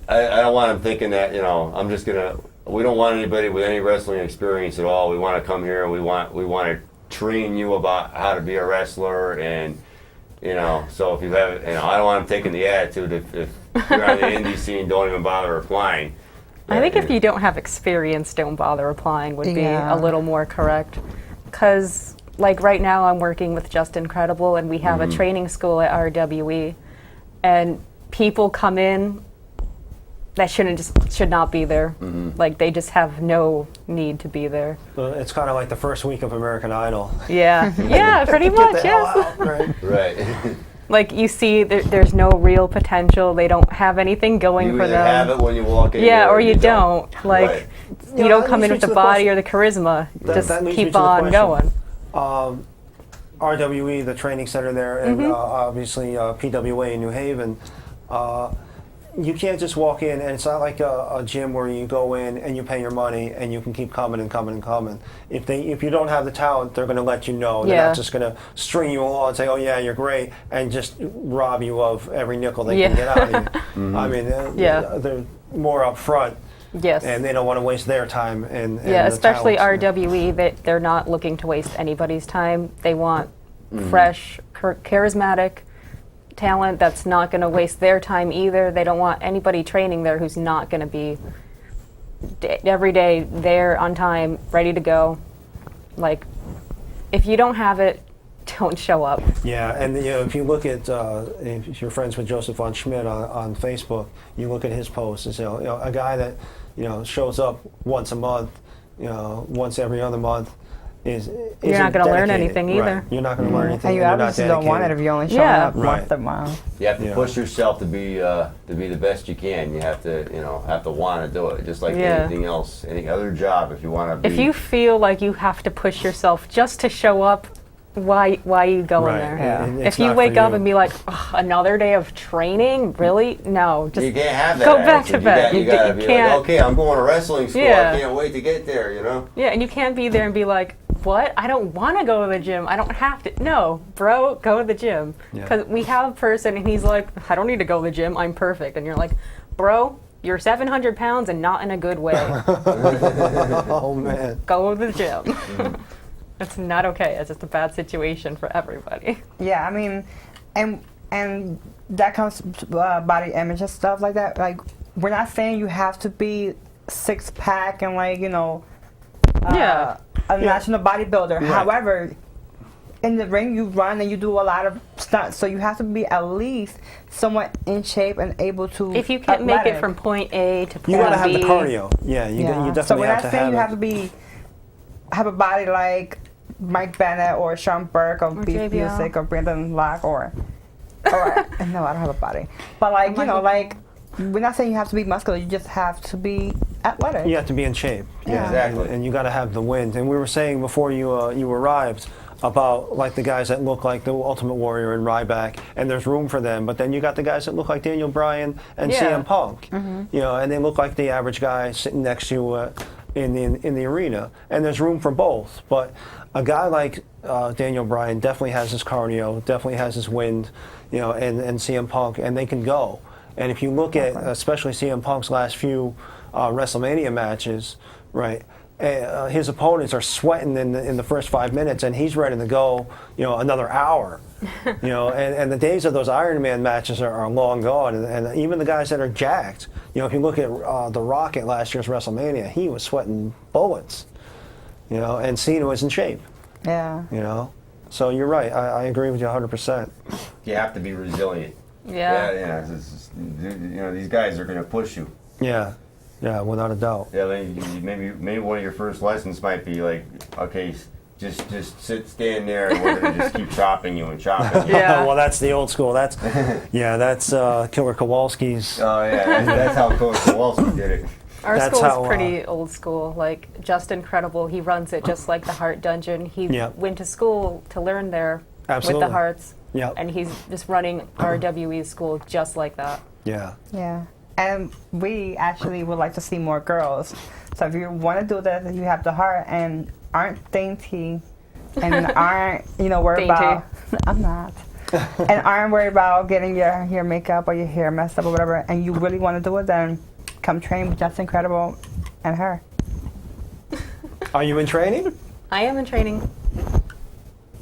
don't want them thinking that I'm just gonna. We don't want anybody with any wrestling experience at all. We want to come here. We want to train you about how to be a wrestler, and So if you have, I don't want them taking the attitude if you're on the indie scene, don't even bother applying. I think if you don't have experience, don't bother applying would be a little more correct. Because, like, right now I'm working with Just Incredible, and we have a training school at RWE, and people come in that should not be there. Like, they just have no need to be there. It's kind of like the first week of American Idol. Yeah, yeah, pretty much, yes. Right. Like, you see, there's no real potential. They don't have anything going You for either them. have it when you walk in. Yeah, or you don't. Like, Right. you don't come in with the body or the charisma. Just that leads me keep to the on question. going. RWE, the training center there, and obviously PWA in New Haven. You can't just walk in, and it's not like a gym where you go in and you pay your money and you can keep coming and coming and coming. If you don't have the talent, they're going to let you know. They're not just going to string you along and say, "Oh yeah, you're great," and just rob you of every nickel they can get out of you. I mean, they're more upfront. Yes. And they don't want to waste their time. And especially the talents. RWE, they're not looking to waste anybody's time. They want fresh, charismatic talent that's not going to waste their time either. They don't want anybody training there who's not going to be every day there on time, ready to go. Like, if you don't have it, don't show up. Yeah, and if you look at, if you're friends with Joseph von Schmidt on Facebook, you look at his posts and say, a guy that shows up once a month, once every other month, you're not going to learn anything either. Right. You're not going to learn anything. And you obviously don't want it if you're only showing up once a month. You have to push yourself to be the best you can. You have to want to do it, just like anything else, any other job. If you want to, if you feel like you have to push yourself just to show up, why are you going Right. there? Yeah. And it's If you not wake for up you. and be like, "Ugh, another day of training, really? No, just You can't have that. go back to attitude. bed. You gotta be can't. like, okay, I'm going to wrestling school. Yeah. I can't wait to get there. You know. Yeah, and you can't be there and be like, what? I don't want to go to the gym. I don't have to. No, bro, go to the gym. Yeah. Because we have a person and he's like, I don't need to go to the gym. I'm perfect. And you're like, bro, you're 700 pounds and not in a good way. Oh man. Go to the gym. It's not okay. It's just a bad situation for everybody. Yeah, I mean, and that comes to body image and stuff like that. Like, we're not saying you have to be 6-pack and like, you know, Yeah. a national bodybuilder. Right. However, in the ring you run and you do a lot of stunts, so you have to be at least somewhat in shape and able to. If you can't make it athletic. from point A to point You gotta have B. the cardio. Yeah, you definitely so we're have not to saying have you it. have to have a body like Mike Bennett or Sean Burke or Beef JBL. Music or Brandon Locke or no, I don't have a body. But like, you know, like, we're not saying you have to be muscular. You just have to be athletic. You have to be in shape. Yeah. Exactly. And you got to have the wind. And we were saying before you arrived about like the guys that look like the Ultimate Warrior and Ryback, and there's room for them. But then you got the guys that look like Daniel Bryan and Yeah. CM Punk. You know, and they look like the average guy sitting next to you in the arena. And there's room for both. But a guy like Daniel Bryan definitely has his cardio, definitely has his wind, you know, and CM Punk, and they can go. And if you look at especially CM Punk's last few WrestleMania matches, right, his opponents are sweating in the first 5 minutes, and he's ready to go, you know, another hour. You know, and the days of those Iron Man matches are long gone. And even the guys that are jacked, you know, if you look at The Rock at last year's WrestleMania, he was sweating bullets. You know, and Cena was in shape. Yeah. You know, so you're right. I agree with you 100%. You have to be resilient. Yeah. Yeah. You know, these guys are going to push you. Yeah, yeah, without a doubt. Yeah, maybe one of your first lessons might be like, okay, just stand there, and we're going to just keep chopping you and chopping you. Yeah. Well, that's the old school. That's Killer Kowalski's. Oh yeah, that's how Coach Kowalski did it. Our That's school how, is pretty old school, like just incredible. He runs it just like the Heart Dungeon. He Yeah. went to school to learn there Absolutely. with the Hearts. Yeah. And he's just running RWE's school just like that. Yeah. Yeah. And we actually would like to see more girls. So if you want to do this, you have the heart and aren't dainty and aren't, you know, worried Dainty. about. I'm not. And aren't worried about getting your makeup or your hair messed up or whatever, and you really want to do it, then come train with Just Incredible and her. Are you in training? I am in training.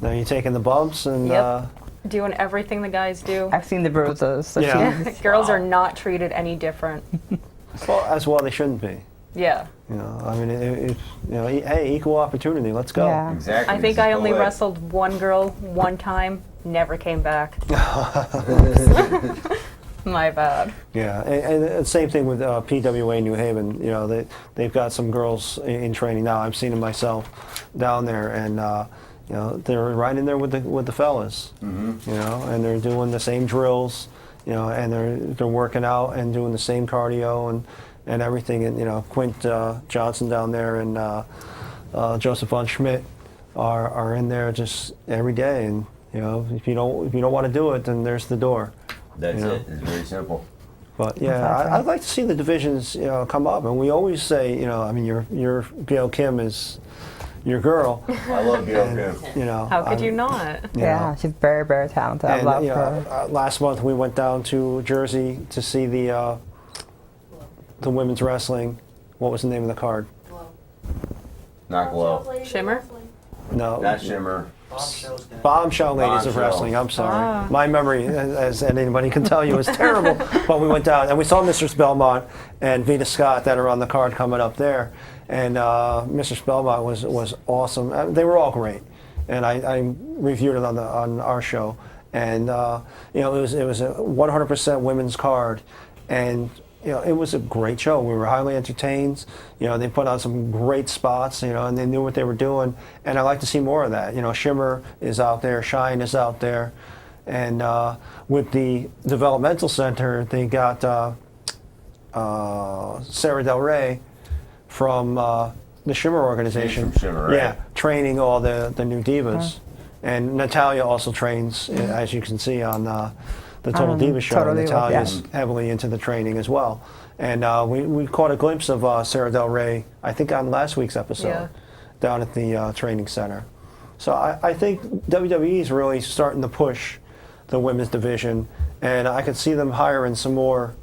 Are you taking the bumps and? Yep. Doing everything the guys do. I've seen the bruises. So Yeah. she's- Girls are not treated any different. Well, as well they shouldn't be. Yeah. You know, I mean, you know, hey, equal opportunity. Let's go. Yeah. Exactly. I think this is I only co-ed. wrestled one girl one time, never came back. My bad. Yeah, and the same thing with PWA New Haven. You know, they've got some girls in training now. I've seen them myself down there, and you know, they're right in there with the fellas. You know, and they're doing the same drills. You know, and they're working out and doing the same cardio and everything. And you know, Quint Johnson down there and Joseph von Schmidt are in there just every day. And you know, if you don't want to do it, then there's the door. That's you know. it. It's very simple. But yeah, Exactly. I'd like to see the divisions, you know, come up. And we always say, you know, I mean, your Gail Kim is your girl. I love Gail Kim. You know, How could I'm- you not? you Yeah, know. she's very, very talented. I And, love you know, her. last month we went down to Jersey to see the women's wrestling. What was the name of the card? Not Glow. Shimmer? No, Not Shimmer. Bombshell Ladies of Bombshell. Wrestling. I'm sorry, Ah. my memory, as anybody can tell you, is terrible. But we went down and we saw Mr. Belmont and Vita Scott that are on the card coming up there, and Mr. Belmont was awesome. They were all great, and I reviewed it on our show, and you know, it was a 100% women's card, and you know, it was a great show. We were highly entertained. You know, they put on some great spots, you know, and they knew what they were doing. And I like to see more of that. You know, Shimmer is out there, Shine is out there. And with the developmental center, they got Sarah Del Rey from the Shimmer organization. She's from Shimmer, right? Yeah, training all the new divas. And Natalia also trains, as you can see on the Total Diva show. Total Diva, Natalia's yeah. heavily into the training as well. And we caught a glimpse of Sarah Del Rey, I think, on last week's episode, Yeah. down at the training center. So I think WWE is really starting to push the women's division, and I could see them hiring some more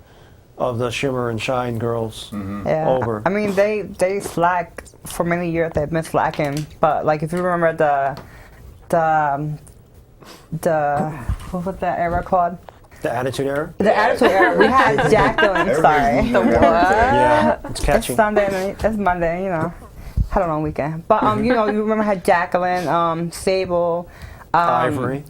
of the Shimmer and Shine girls Yeah. over. I mean, they slack for many years. They've been slacking, but like if you remember the what was that era called? The Attitude Era? The Attitude Era. We had Jacqueline. Sorry. The what? Yeah, it's It's catchy. Sunday. It's Monday. You know, had a long weekend. But you know, you remember had Jacqueline, Sable, Ivory,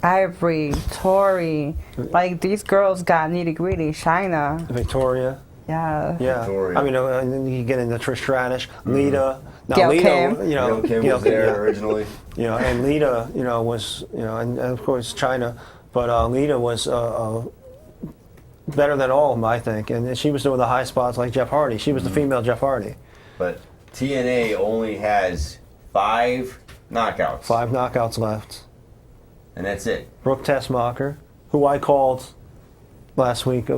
Tori. Like these girls got nitty gritty. Shayna. Victoria. Yeah. Yeah. Victoria. I mean, and then you get into Trish Stratus, Lita. Now, Gail Lita, Kim. you know, Kim Gail was there yeah. originally. You know, and Lita, you know, was, you know, and of course China, but Lita was better than all of them, I think. And she was doing the high spots like Jeff Hardy. She was the female Jeff Hardy. But TNA only has 5 knockouts. 5 knockouts left. And that's it. Brooke Tessmacher, who I called last week You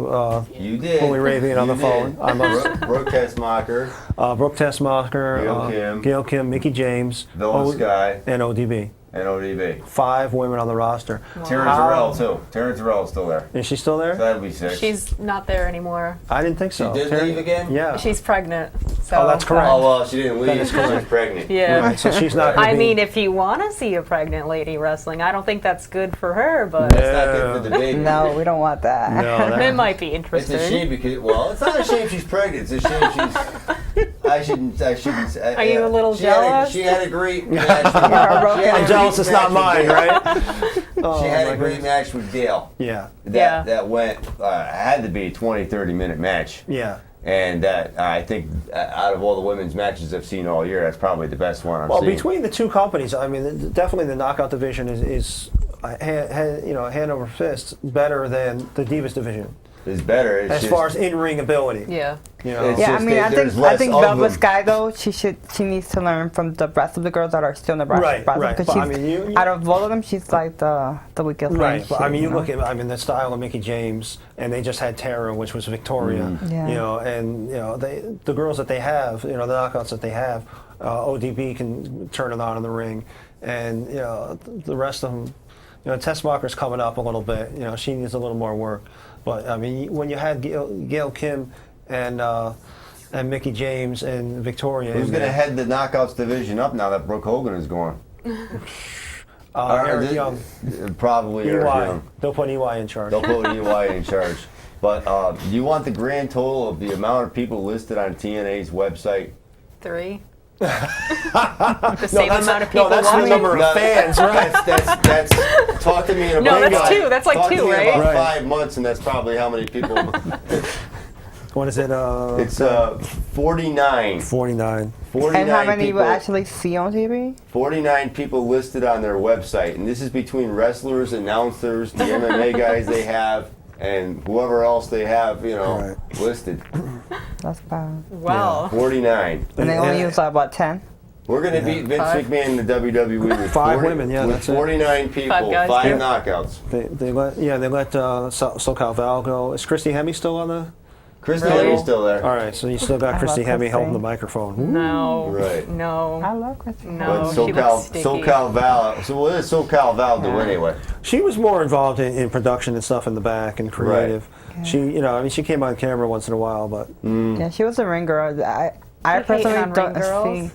did. when we were raving on the You phone. did. I'm up. Brooke Tessmacher, Brooke Tessmacher, Gail Kim. Kim, Mickey James, Villa Sky, and ODB. and ODB. 5 women on the roster. Terrence Terrell, too. Terrence Terrell's still there. Is she still there? So that'd be 6. She's not there anymore. I didn't think so. She did leave again? Yeah. She's pregnant. So Oh, that's correct. Oh, well, she didn't leave. is She was correct. pregnant. Yeah. Right, so she's not. Gonna I be, mean, if you want to see a pregnant lady wrestling, I don't think that's good for her, but It's not good for the baby. No, we don't want that. no, it might be It's interesting. a shame because, well, it's not a shame she's pregnant. It's a shame she's. I shouldn't. Are you a little jealous? She had a great match. I'm jealous. It's not mine, right? Oh, She had my a great goodness. match with Gail. Yeah, Yeah. That went had to be a 20-30 minute match. yeah. And that I think out of all the women's matches I've seen all year, that's probably the best one I've Well, seen. between the two companies, I mean, definitely the knockout division is you know, hand over fist better than the Divas division It's better. It's as just, far as in-ring ability. Yeah. You know, It's Yeah, I just mean, that I there's think less of Velvet them. Sky though she needs to learn from the rest of the girls that are still in the Right, roster right. because But, she's I mean, you- out of all of them she's like the weakest right. link, But, I mean, you know? look at the style of Mickey James, and they just had Tara, which was Victoria. Yeah. You know, and you know the girls that they have, you know, the knockouts that they have, ODB can turn it on in the ring, and you know the rest of them. You know, Tessmacher's coming up a little bit. You know, she needs a little more work. But I mean, when you had Gail Kim and Mickey James and Victoria, Who's in going to there, head the knockouts division up now that Brooke Hogan is gone? Eric Young, Probably Eric EY. Young. They'll put EY in charge. They'll put EY in charge. But do you want the grand total of the amount of people listed on TNA's website? 3. The same amount of people no, that's the watching. number of fans, right? That's talk to me in No, about that's 2. That's like talk 2, to me right? about Right. 5 months, and that's probably how many people. What is it? It's 49. 49. 49 and how many people, you actually see on TV? 49 people listed on their website, and this is between wrestlers, announcers, the MMA guys they have, and whoever else they have, you know, listed. That's bad. Wow. 49. And they only Yeah. use like what 10? We're going to beat Vince 5. McMahon in the WWE with 5 women, yeah, with that's it. 49 people, 5 guys, 5 yeah. knockouts. They let SoCal Val go. Is Christy Hemme still on the? Chris Really? Taylor's still there. All right, so you still got I Christy love Hemme holding Christy. the microphone. No. Right. I No. love Christine. No. But she looks sticky. SoCal Val. So what does SoCal Val do Yeah. anyway? She was more involved in production and stuff in the back and creative. She, you know, I mean, she came on camera once in a while, but Yeah, she was a ring girl. I You personally hating on don't ring girls? see.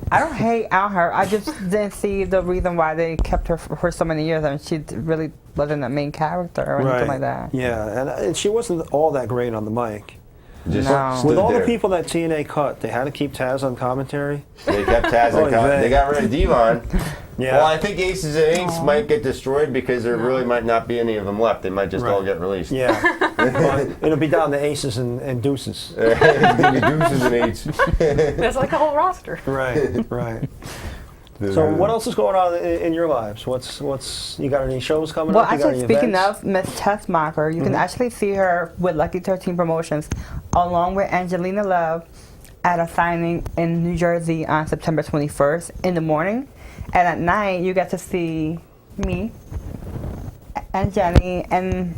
I don't hate on her. I just didn't see the reason why they kept her for so many years. I mean, she really wasn't a main character or anything like that. Yeah, and she wasn't all that great on the mic. Just No. stood With all there. the people that TNA cut, they had to keep Taz on commentary. They kept Taz Oh, on yeah. They got rid of Devon. Yeah. Well, I think Aces and Eights might get destroyed because there really might not be any of them left. They might just all Right. get released. Yeah. But it'll be down to aces and deuces. It's going to be Deuces and Eights. There's like a whole roster. Right, right. So what else is going on in your lives? What's you got any shows coming Well, up? You got actually, any speaking events? of Miss Tessmacher, you can actually see her with Lucky 13 Promotions, along with Angelina Love, at a signing in New Jersey on September 21st in the morning, and at night you get to see me and Jenny and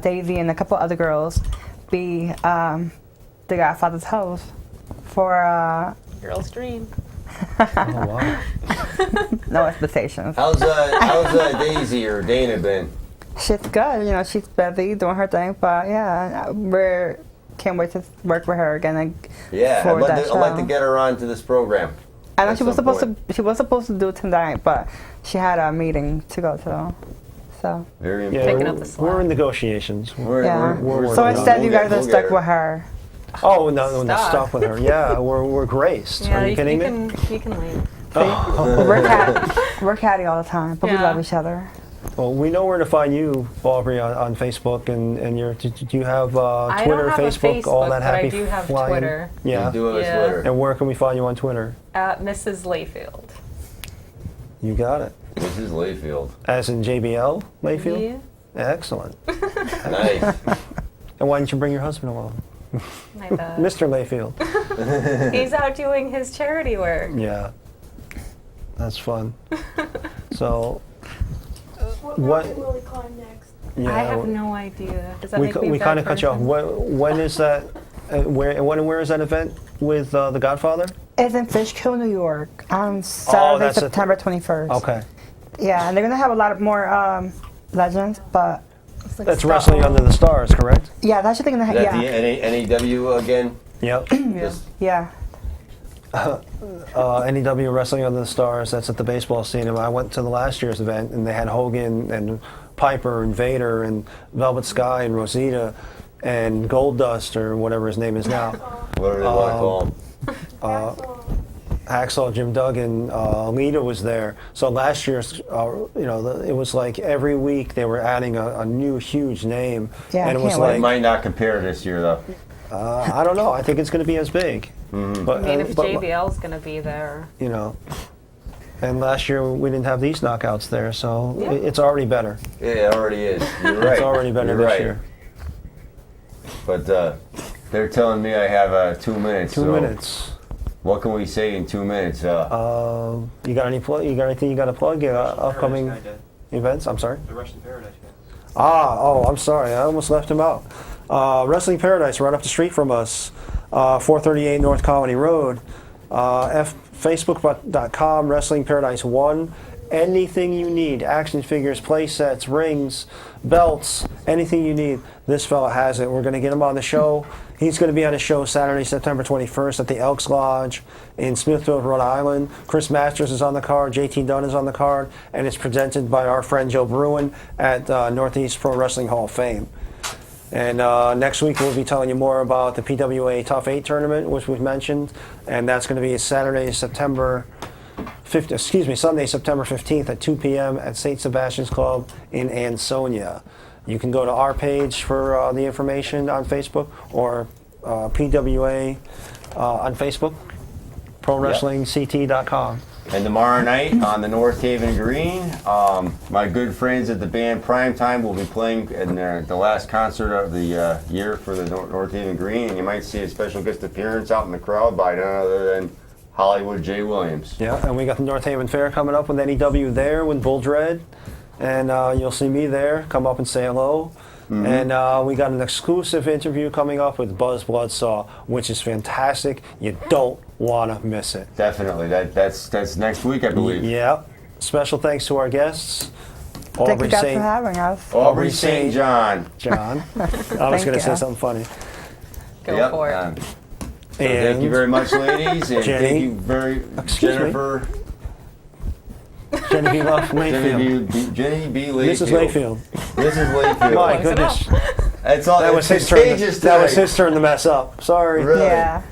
Daisy and a couple other girls be the Godfather's host for Girl's dream. Oh, wow. no expectations. How's Daisy or Dana been? She's good. You know, she's busy doing her thing, but yeah, we're can't wait to work with her again. Yeah, for that I'd like to show. get her on to this program. I know at she was some supposed to do it tonight, but she had a meeting to go to. So Very Yeah, important. Picking up the slack. we're in negotiations. yeah. we're So working on instead, it. you guys are We'll stuck get her. with her. Oh, no, not Stop. stuck with her. Yeah, we're graced. Yeah, Are you kidding me? You can leave. We're catty all the time, but we Yeah. love each other. Well, we know where to find you, Aubrey, on Facebook, and your. Do you have I Twitter, don't have Facebook, a all Facebook, that but I happy do have flying? Twitter. Yeah. You do have a Yeah. Twitter. And where can we find you on Twitter? At Mrs. Layfield. You got it. This is Layfield. As in JBL Layfield. Yeah. Excellent. Nice. And why didn't you bring your husband along, My bad. Mr. Layfield? He's out doing his charity work. Yeah. That's fun. So, What What- mountain will he climb next? yeah. I have no idea. Does that we make me a we bad kind of cut you off. person? When is that? Where is that event with The Godfather? It's in Fishkill, New York, on Saturday, that's it. September 21st. Okay. Yeah, and they're gonna have a lot of more legends, but It's like That's Star Wrestling Under the Stars, correct? yeah, that's actually gonna Is have. that Yeah, the NAW again? Yep. Just- yeah. NEW Wrestling Under the Stars. That's at the baseball stadium. I went to the last year's event, and they had Hogan and Piper and Vader and Velvet Sky and Rosita and Goldust or whatever his name is now. What do they want to call him? Axel. Hacksaw Jim Duggan, Lita was there. So last year's, it was like every week they were adding a new huge name, Yeah, and it I was can't wait. It like might not compare this year though. I don't know. I think it's going to be as big. But, I mean, if but, JBL's going to be there. you know, and last year we didn't have these knockouts there, so Yeah. it's already better. Yeah, it already is. You're right. It's already better You're this right. year. But they're telling me I have 2 minutes. 2 so minutes. What can we say in 2 minutes? You got any plug? You got anything you got to plug? Upcoming events? I'm sorry. The Russian Paradise guy. I'm sorry. I almost left him out. Wrestling Paradise, right up the street from us, 438 North Colony Road. Facebook.com, Wrestling Paradise 1. Anything you need, action figures, play sets, rings, belts, anything you need, this fella has it. We're going to get him on the show. He's going to be on a show Saturday, September 21st at the Elks Lodge in Smithfield, Rhode Island. Chris Masters is on the card, JT Dunn is on the card, and it's presented by our friend Joe Bruin at Northeast Pro Wrestling Hall of Fame. And next week we'll be telling you more about the PWA Tough 8 tournament, which we've mentioned, and that's going to be Sunday, September 15th at 2 p.m. at St. Sebastian's Club in Ansonia. You can go to our page for the information on Facebook, or PWA on Facebook, ProWrestlingCT.com. And tomorrow night on the North Haven Green, my good friends at the band Primetime will be playing in the last concert of the year for the North Haven Green, and you might see a special guest appearance out in the crowd by none other than Hollywood J. Williams. Yeah, and we got the North Haven Fair coming up with NEW there with Bull Dread, and you'll see me there. Come up and say hello. And we got an exclusive interview coming up with Buzz Bloodsaw, which is fantastic. You don't want to miss it. Definitely. That's next week, I believe. Yeah. Special thanks to our guests. Thank you guys St. for having us. Aubrey St. John. John. I was Thank going to you. say something funny. Go for it. So thank you very much, ladies, and Jenny. thank you very Excuse me. Jennifer. Jenny B. Layfield. Jenny B. Layfield. Mrs. Layfield. Mrs. Layfield. My Close goodness. That's all. That was his it's turn. contagious That was tonight. his turn to mess up. Sorry. Really? Yeah.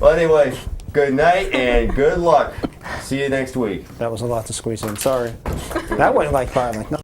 Well, anyway, good night and good luck. See you next week. That was a lot to squeeze in. Sorry. That went like 5.